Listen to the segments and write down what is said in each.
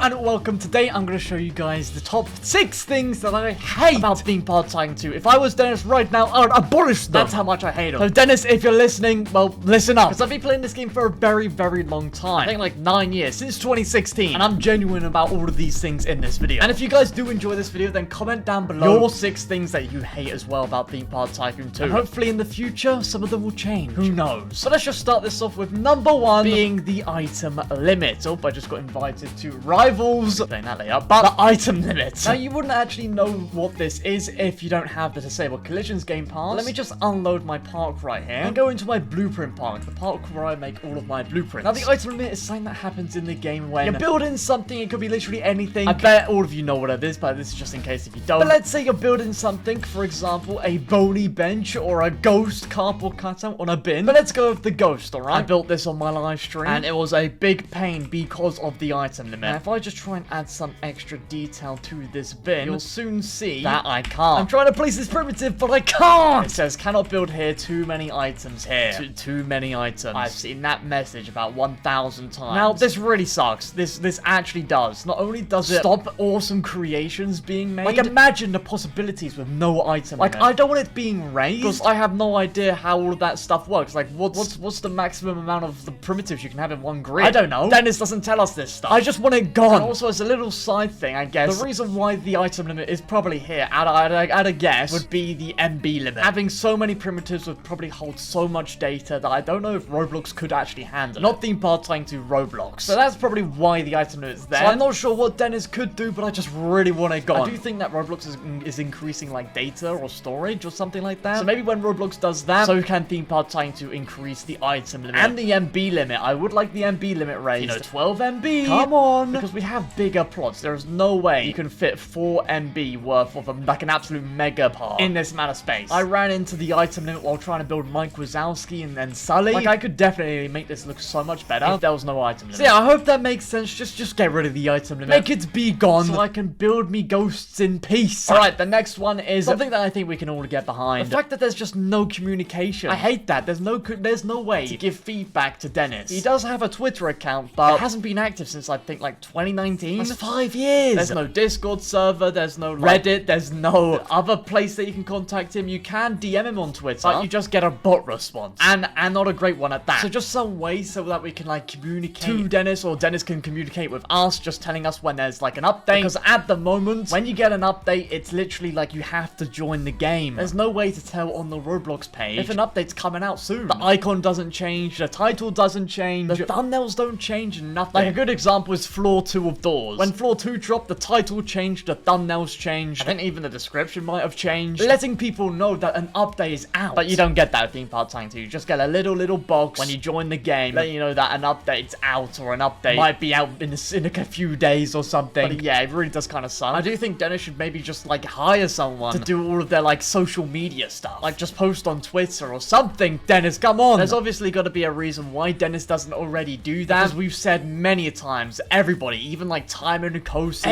and welcome. Today I'm going to show you guys the top 6 things that I hate about theme park Tycoon 2. If I was Dennis right now, I would abolish them. That's how much I hate them. So Dennis, if you're listening, well, listen up. Because I've been playing this game for a very, very long time. I think like 9 years, since 2016. And I'm genuine about all of these things in this video. And if you guys do enjoy this video, then comment down below your 6 things that you hate as well about theme park Tycoon 2. And hopefully in the future, some of them will change. Who knows? So let's just start this off with number 1 being the item limit. Oh, I just got invited to Rivals. Playing that later, but the item limit. Now, you wouldn't actually know what this is if you don't have the Disabled Collisions game pass. Let me just unload my park right here and go into my blueprint park, the park where I make all of my blueprints. Now, the item limit is something that happens in the game when you're building something. It could be literally anything. I bet all of you know what it is, but this is just in case if you don't. But let's say you're building something, for example, a bony bench or a ghost cardboard cutout on a bin. But let's go with the ghost, alright? I built this on my live stream, and it was a big pain because of the item limit. Now, if I just try and add some extra detail to this bin, you'll soon see that I can't. I'm trying to place this primitive, but I can't. It says cannot build here, too many items here. Too many items. I've seen that message about 1,000 times. Now, this really sucks. This actually does. Not only does it stop awesome creations being made, like imagine the possibilities with no item limit. I don't want it being raised because I have no idea how all of that stuff works. Like, what's the maximum amount of the primitives you can have in one grid? I don't know. Dennis doesn't tell us this stuff. I just want it gone. And also, as a little side thing, I guess, the reason why the item limit is probably here, at a guess, would be the MB limit. Having so many primitives would probably hold so much data that I don't know if Roblox could actually handle. Not theme park Tycoon to Roblox. So that's probably why the item limit is there. So I'm not sure what Dennis could do, but I just really want it gone. I do think that Roblox is increasing like data or storage or something like that. So maybe when Roblox does that, so can theme park Tycoon to increase the item limit and the MB limit. I would like the MB limit raised. You know, 12 MB. Come on. Because we have bigger plots. There's no way you can fit 4 MB worth of like an absolute mega park in this amount of space. I ran into the item limit while trying to build Mike Wazowski and then Sully. Like, I could definitely make this look so much better if there was no item limit. So yeah, I hope that makes sense. Just get rid of the item limit. Make it be gone so I can build me ghosts in peace. Alright, the next one is something that I think we can all get behind. The fact that there's just no communication. I hate that. There's no way to give feedback to Dennis. He does have a Twitter account, but it hasn't been active since I think like 2019. That's 5 years. There's no Discord server. There's no Reddit. There's no other place that you can contact him. You can DM him on Twitter, but you just get a bot response, and not a great one at that. So just some way so that we can like communicate to Dennis, or Dennis can communicate with us, just telling us when there's like an update. Because at the moment, when you get an update, it's literally like you have to join the game. There's no way to tell on the Roblox page if an update's coming out soon. The icon doesn't change, the title doesn't change, the thumbnails don't change, nothing. Like a good example is floor 2 of Doors. When floor 2 dropped, the title changed, the thumbnails changed, I think even the description might have changed, letting people know that an update is out. But you don't get that with theme park Tycoon 2. You just get a little box when you join the game, letting you know that an update's out, or an update might be out in a few days or something. But yeah, it really does kind of suck. I do think Dennis should maybe just like hire someone to do all of their like social media stuff, like just post on Twitter or something. Dennis, come on. There's obviously got to be a reason why Dennis doesn't already do that, because we've said many a times, everybody, even like Timon and Kosi,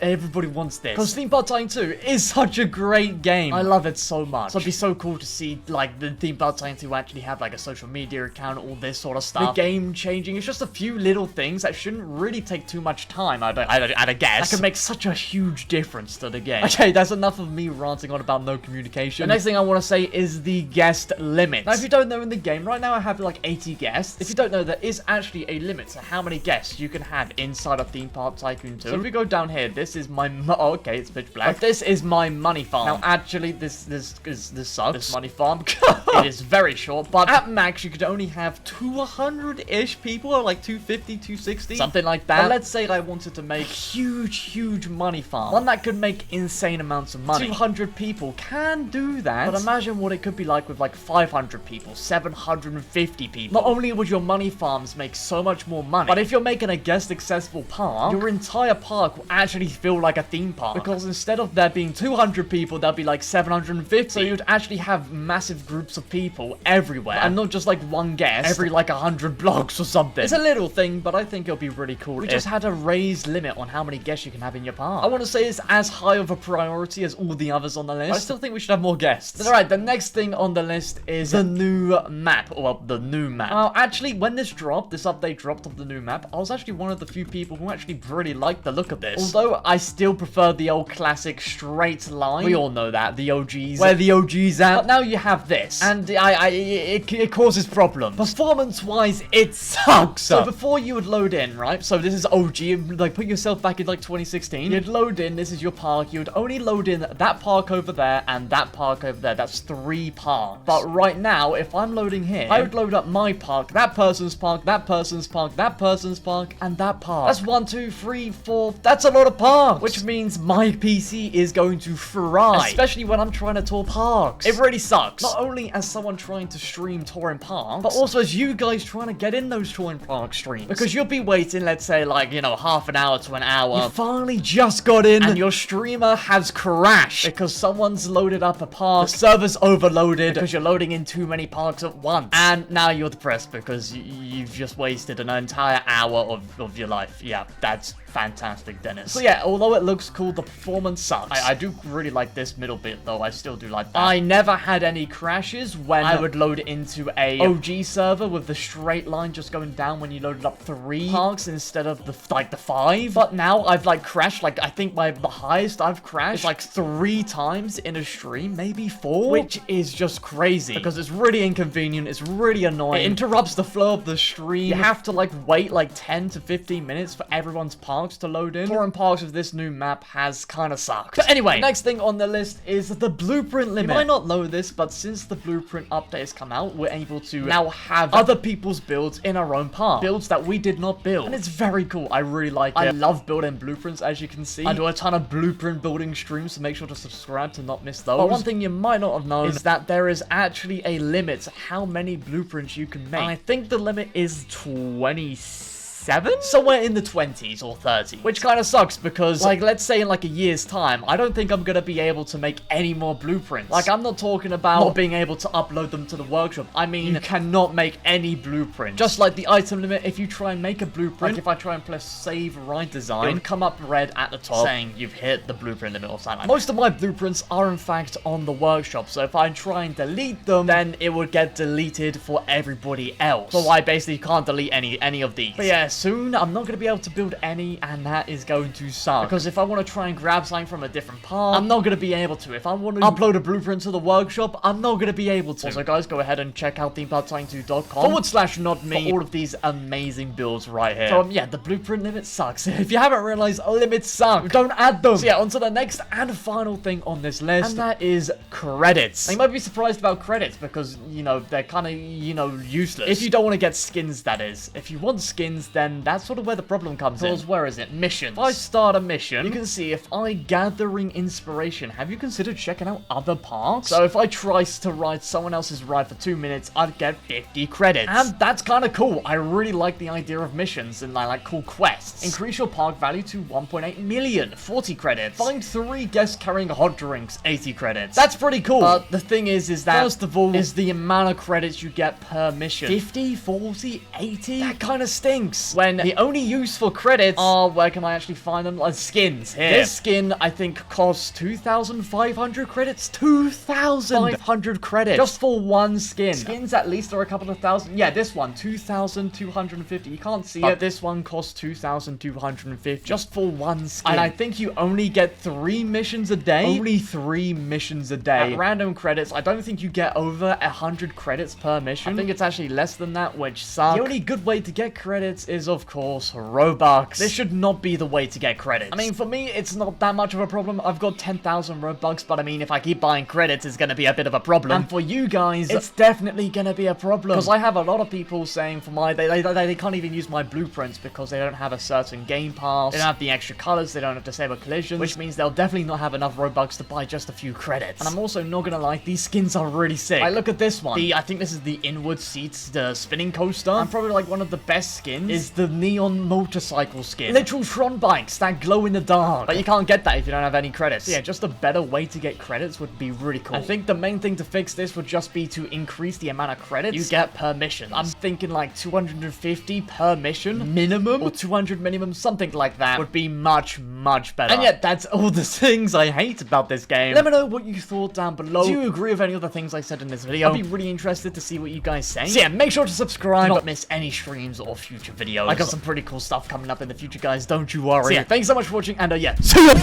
everybody wants this, because theme park Tycoon 2 is such a great game. I love it so much. So it'd be so cool to see like the theme park Tycoon 2 actually have like a social media account, all this sort of stuff. The game changing. It's just a few little things that shouldn't really take too much time. I'd guess that could make such a huge difference to the game. Okay, that's enough of me ranting on about no communication. The next thing I want to say is the guest limit. Now, if you don't know, in the game right now I have like 80 guests. If you don't know, there is actually a limit to how many guests you can have inside of theme park Tycoon 2. So if we go down here, this is my okay, it's pitch black. But this is my money farm. Now, actually, this sucks. This money farm. It is very short, but at max you could only have 200-ish people, or like 250, 260, something like that. But let's say I wanted to make huge money farm, one that could make insane amounts of money. 200 people can do that, but imagine what it could be like with like 500 people, 750 people. Not only would your money farms make so much more money, but if you're making a guest accessible park, your entire park will actually feel like a theme park, because instead of there being 200 people, there'll be like 750. So you'd actually have massive groups of people everywhere, and not just like one guest every like 100 blocks or something. It's a little thing, but I think it'll be really cool. We just had a raised limit on how many guests you can have in your park. I want to say it's as high of a priority as all the others on the list. I still think we should have more guests. Alright, the next thing on the list is the new map. Well, the new map. Actually, when this update dropped of the new map, I was actually one of the few people people who actually really like the look of this. Although I still prefer the old classic straight line. We all know that, the OGs. Where the OGs at. But now you have this. And it causes problems. Performance-wise, it sucks. So before you would load in, right? So this is OG. Like, put yourself back in, like, 2016. You'd load in. This is your park. You'd only load in that park over there and that park over there. That's 3 parks. But right now, if I'm loading here, I would load up my park, that person's park, that person's park, that person's park, and that park. That's 1, 2, 3, 4. That's a lot of parks. Which means my PC is going to fry. Especially when I'm trying to tour parks. It really sucks. Not only as someone trying to stream touring parks, but also as you guys trying to get in those touring park streams. Because you'll be waiting, let's say, like, you know, half an hour to an hour. You finally just got in, and your streamer has crashed because someone's loaded up a park. The server's overloaded because you're loading in too many parks at once. And now you're depressed because you've just wasted an entire hour of your life. Yeah, that's fantastic, Dennis. So yeah, although it looks cool, the performance sucks. I do really like this middle bit, though. I still do like that. I never had any crashes when I would load into a OG server with the straight line just going down when you loaded up 3 parks instead of the 5. But now I've like crashed, like I think the highest I've crashed is like 3 times in a stream, maybe 4, which is just crazy because it's really inconvenient. It's really annoying. It interrupts the flow of the stream. You have to like wait like 10 to 15 minutes for everyone's parks to load in. Touring parks with this new map has kind of sucked. But anyway, next thing on the list is the blueprint limit. You might not know this, but since the blueprint update has come out, we're able to now have other people's builds in our own park. Builds that we did not build. And it's very cool. I really like it. I love building blueprints, as you can see. I do a ton of blueprint building streams, so make sure to subscribe to not miss those. But one thing you might not have known is that there is actually a limit to how many blueprints you can make. And I think the limit is 27? Somewhere in the 20s or 30s. Which kind of sucks because, like, let's say in like a year's time, I don't think I'm gonna be able to make any more blueprints. Like, I'm not talking about not being able to upload them to the workshop. I mean, you cannot make any blueprint. Just like the item limit, if you try and make a blueprint, like if I try and press save right design, it would come up red at the top saying you've hit the blueprint limit or something. Most of my blueprints are in fact on the workshop, so if I try and delete them, then it would get deleted for everybody else. So I basically can't delete any of these. But yeah, soon I'm not going to be able to build any, and that is going to suck. Because if I want to try and grab something from a different part, I'm not going to be able to. If I want to upload a blueprint to the workshop, I'm not going to be able to. Also, guys, go ahead and check out themeparktycoon.com/notme for all of these amazing builds right here. So, yeah, the blueprint limit sucks. If you haven't realized, limits suck. Don't add them. So, yeah, on to the next and final thing on this list, and that is credits. Now, you might be surprised about credits because, you know, they're kind of, you know, useless. If you don't want to get skins, that is. If you want skins, then that's sort of where the problem comes in. Where is it? Missions. If I start a mission, you can see if I gathering inspiration, have you considered checking out other parks? So if I try to ride someone else's ride for 2 minutes, I'd get 50 credits. And that's kind of cool. I really like the idea of missions and like cool quests. Increase your park value to 1.8 million, 40 credits. Find 3 guests carrying hot drinks, 80 credits. That's pretty cool. But the thing is that first of all is the amount of credits you get per mission. 50, 40, 80? That kind of stinks. When the only useful credits are, where can I actually find them? Like skins here. This skin, I think, costs 2,500 credits. 2,500 credits. Just for one skin. Skins at least are a couple of thousand. Yeah, this one, 2,250. You can't see it. This one costs 2,250. Just for one skin. And I think you only get 3 missions a day. Only 3 missions a day. At random credits, I don't think you get over 100 credits per mission. I think it's actually less than that, which sucks. The only good way to get credits is, of course, Robux. This should not be the way to get credits. I mean, for me, it's not that much of a problem. I've got 10,000 Robux, but I mean, if I keep buying credits, it's going to be a bit of a problem. And for you guys, it's definitely going to be a problem. Because I have a lot of people saying for my, they can't even use my blueprints because they don't have a certain game pass. They don't have the extra colors. They don't have disable collisions, which means they'll definitely not have enough Robux to buy just a few credits. And I'm also not going to lie, these skins are really sick. Like, look at this one. I think this is the inward seats, the spinning coaster. And probably like one of the best skins is the neon motorcycle skin. Literal Tron bikes that glow in the dark. But you can't get that if you don't have any credits. So yeah, just a better way to get credits would be really cool. I think the main thing to fix this would just be to increase the amount of credits you get per mission. I'm thinking like 250 per mission minimum, or 200 minimum, something like that would be much, much better. And yet, that's all the things I hate about this game. Let me know what you thought down below. Do you agree with any of the things I said in this video? I'd be really interested to see what you guys say. So yeah, make sure to subscribe to not miss any streams or future videos. videos. I got some pretty cool stuff coming up in the future, guys. Don't you worry. So, yeah. Thanks so much for watching, and yeah, see ya!